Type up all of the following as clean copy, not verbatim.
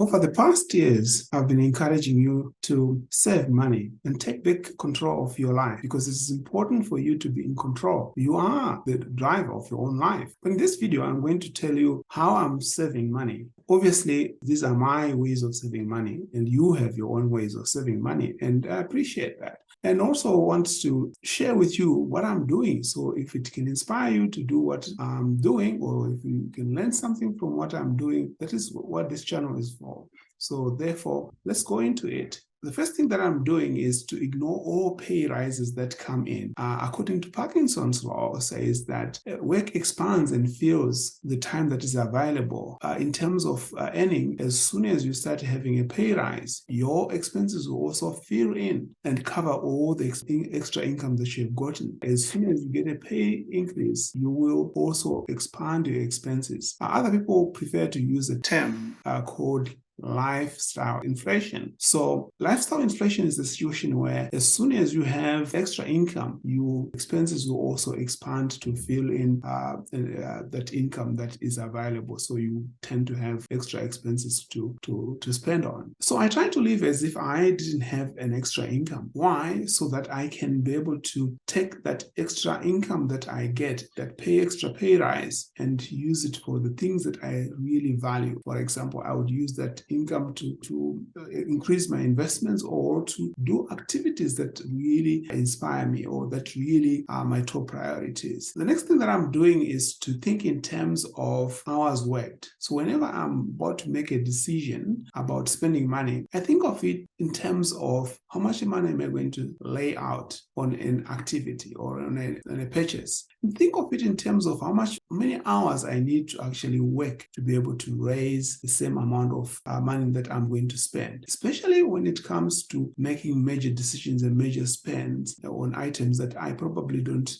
Over the past years, I've been encouraging you to save money and take back control of your life because it's important for you to be in control. You are the driver of your own life. But in this video, I'm going to tell you how I'm saving money. Obviously, these are my ways of saving money, and you have your own ways of saving money, and I appreciate that. And also want to share with you what I'm doing. So if it can inspire you to do what I'm doing, or if you can learn something from what I'm doing, that is what this channel is for. So therefore, let's go into it. The first thing that I'm doing is to ignore all pay rises that come in. According to Parkinson's law, says that work expands and fills the time that is available. In terms of earning, as soon as you start having a pay rise, your expenses will also fill in and cover all the extra income that you've gotten. As soon as you get a pay increase, you will also expand your expenses. Other people prefer to use a term called lifestyle inflation. So lifestyle inflation is a situation where as soon as you have extra income, your expenses will also expand to fill in that income that is available. So you tend to have extra expenses to spend on. So I try to live as if I didn't have an extra income. Why? So that I can be able to take that extra income that I get, that extra pay rise, and use it for the things that I really value. For example, I would use that income to increase my investments or to do activities that really inspire me or that really are my top priorities. The next thing that I'm doing is to think in terms of hours worked. So whenever I'm about to make a decision about spending money, I think of it in terms of how much money am I going to lay out on an activity or on a purchase. And think of it in terms of how many hours I need to actually work to be able to raise the same amount of money that I'm going to spend, especially when it comes to making major decisions and major spends on items that I probably don't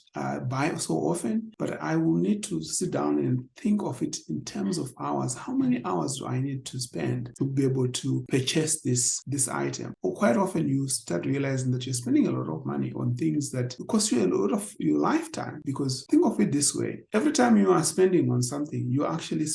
buy so often, but I will need to sit down and think of it in terms of hours. How many hours do I need to spend to be able to purchase this item? Or quite often you start realizing that you're spending a lot of money on things that cost you a lot of your lifetime. Because think of it this way: every time you are spending on something, you're actually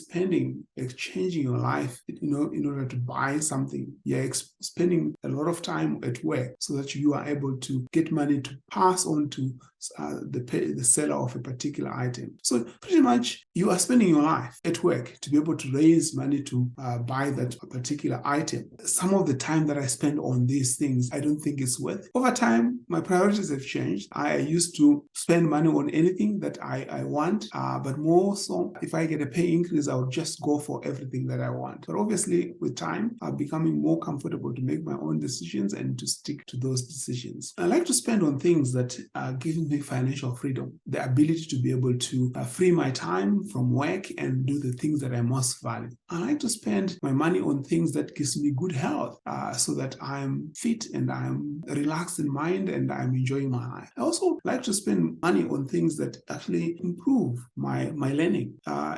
exchanging your life, in order to buy something. You're spending a lot of time at work so that you are able to get money to pass on to the seller of a particular item. So pretty much you are spending your life at work to be able to raise money to buy that particular item. Some of the time that I spend on these things, I don't think it's worth it. Over time, my priorities have changed. I used to spend money on anything that I want, but more so, if I get a pay increase, I would just go for everything that I want. But obviously, with time, I'm becoming more comfortable to make my own decisions and to stick to those decisions. I like to spend on things that give me financial freedom, the ability to be able to free my time from work and do the things that I most value. I like to spend my money on things that gives me good health, so that I'm fit and I'm relaxed in mind and I'm enjoying my life. I also like to spend money on things that actually improve my learning,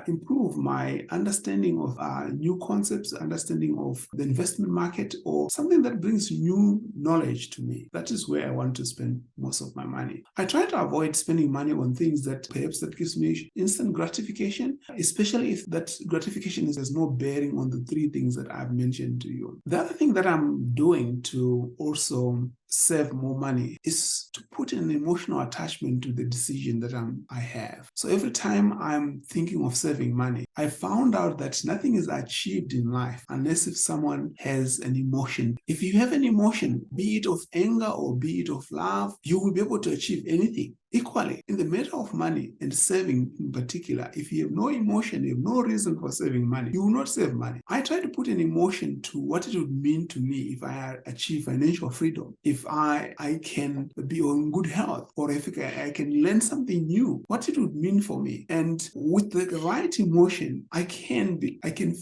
improve my understanding of new concepts, understanding of the investment market, or something that brings new knowledge to me. That is where I want to spend most of my money. I try to avoid spending money on things that perhaps that gives me instant gratification, especially if that gratification has no bearing on the three things that I've mentioned to you. The other thing that I'm doing to also save more money is to put an emotional attachment to the decision that I have. So every time I'm thinking of saving money, I found out that nothing is achieved in life unless if someone has an emotion. If you have an emotion, be it of anger or be it of love, you will be able to achieve anything. Equally, in the matter of money and saving in particular, if you have no emotion, you have no reason for saving money, you will not save money. I try to put an emotion to what it would mean to me if I achieve financial freedom, if I can be on good health, or if I can learn something new, what it would mean for me. And with the right emotion, I can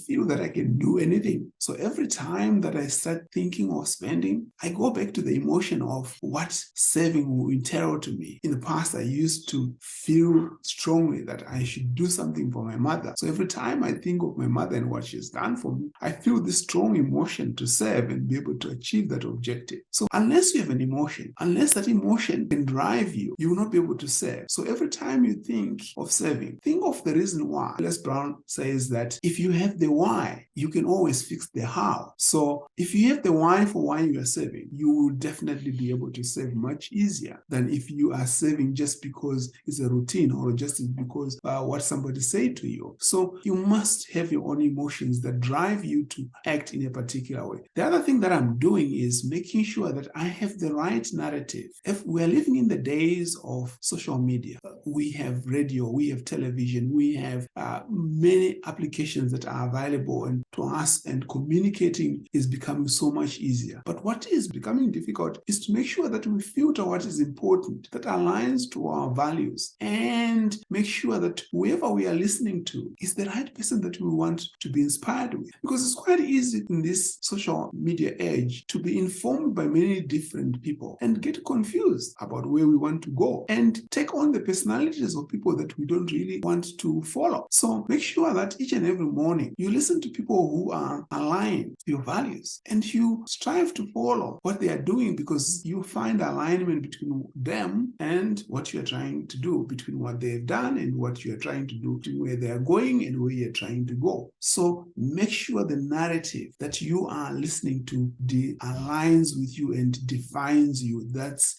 feel that I can do anything. So every time that I start thinking of spending, I go back to the emotion of what saving will entail to me. In the past, past, I used to feel strongly that I should do something for my mother. So every time I think of my mother and what she's done for me, I feel this strong emotion to serve and be able to achieve that objective. So unless you have an emotion, unless that emotion can drive you, you will not be able to serve. So every time you think of serving, think of the reason why. Les Brown says that if you have the why, you can always fix the how. So if you have the why for why you are serving, you will definitely be able to serve much easier than if you are serving just because it's a routine or just because what somebody said to you. So you must have your own emotions that drive you to act in a particular way. The other thing that I'm doing is making sure that I have the right narrative. If we're living in the days of social media, we have radio, we have television, we have many applications that are available and to us, and communicating is becoming so much easier. But what is becoming difficult is to make sure that we filter what is important, that aligns to our values, and make sure that whoever we are listening to is the right person that we want to be inspired with. Because it's quite easy in this social media age to be informed by many different people and get confused about where we want to go and take on the personalities of people that we don't really want to follow. So make sure that each and every morning you listen to people who are aligned to your values and you strive to follow what they are doing, because you find alignment between them and what you are trying to do, between what they've done and what you are trying to do, between where they are going and where you're trying to go. So make sure the narrative that you are listening to aligns with you and defines you.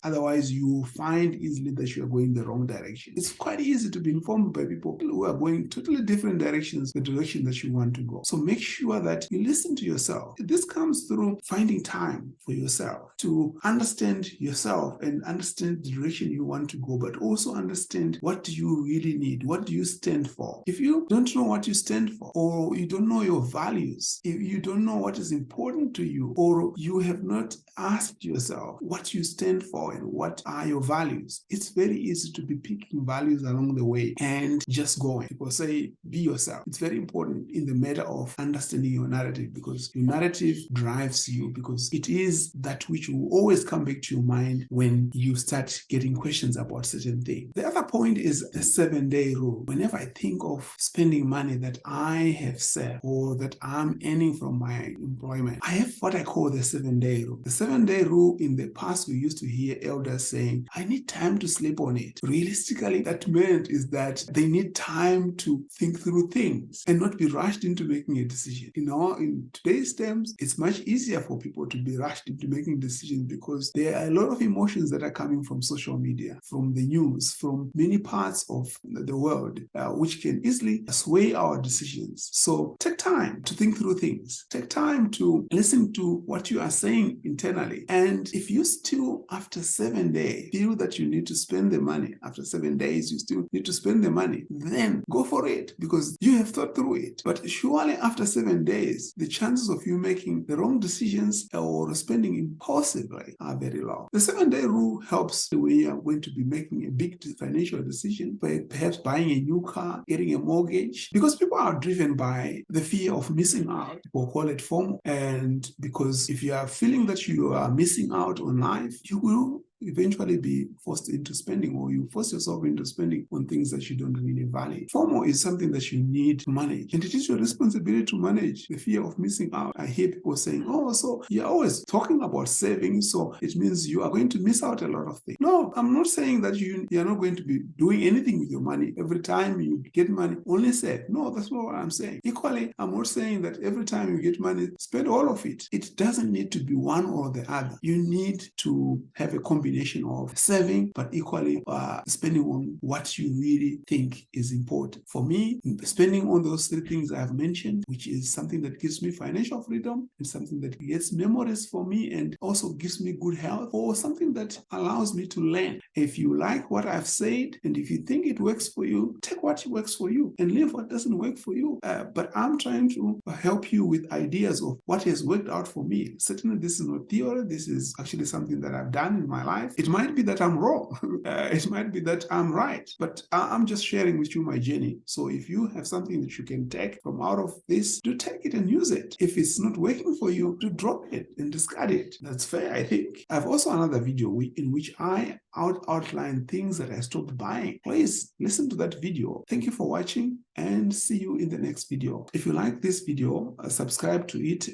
Otherwise you will find easily that you are going the wrong direction. It's quite easy to be informed by people who are going totally different directions, the direction that you want to go. So make sure that you listen to yourself. This comes through finding time for yourself to understand yourself and understand the direction you want to go, but also understand what do you really need, what do you stand for. If you don't know what you stand for, or you don't know your values, if you don't know what is important to you, or you have not asked yourself what you stand for and what are your values, it's very easy to be picking values along the way and just going. People say be yourself. It's very important in the matter of understanding your narrative, because your narrative drives you, because it is that which will always come back to your mind when you start getting questions about certain things. The other point is the 7-day rule. Whenever I think of spending money that I have saved or that I'm earning from my employment, I have what I call the 7-day rule. The 7-day rule, in the past we used to hear elders saying, I need time to sleep on it. Realistically, that meant is that they need time to think through things and not be rushed into making a decision. In today's terms, it's much easier for people to be rushed into making decisions because there are a lot of emotions that are coming from social media, from the news, from many parts of the world, which can easily sway our decisions. So take time to think through things. Take time to listen to what you are saying internally. And if you still, after 7 days, feel that you need to spend the money, after 7 days, you still need to spend the money, then go for it, because you have thought through it. But surely after 7 days, the chances of you making the wrong decisions or spending impulsively are very low. The 7-day rule helps when you are going to be making a big financial decision, perhaps buying a new car, getting a mortgage, because people are driven by the fear of missing out. People call it FOMO. And because if you are feeling that you are missing out on life, you will eventually be forced into spending, or you force yourself into spending on things that you don't really value. FOMO is something that you need to manage, and it is your responsibility to manage the fear of missing out. I hear people saying, oh, so you're always talking about saving, so it means you are going to miss out a lot of things. No, I'm not saying that you're not going to be doing anything with your money. Every time you get money, only save. No, that's not what I'm saying. Equally, I'm not saying that every time you get money, spend all of it. It doesn't need to be one or the other. You need to have a combination of saving, but equally spending on what you really think is important. For me, spending on those 3 things I have mentioned, which is something that gives me financial freedom, and something that gets memories for me and also gives me good health, or something that allows me to learn. If you like what I've said, and if you think it works for you, take what works for you and leave what doesn't work for you. But I'm trying to help you with ideas of what has worked out for me. Certainly, this is not theory. This is actually something that I've done in my life. life. It might be that I'm wrong. It might be that I'm right, but I'm just sharing with you my journey. So if you have something that you can take from out of this, do take it and use it. If it's not working for you, to drop it and discard it. That's fair, I think. I have also another video in which I outline things that I stopped buying. Please listen to that video. Thank you for watching and see you in the next video. If you like this video, subscribe to it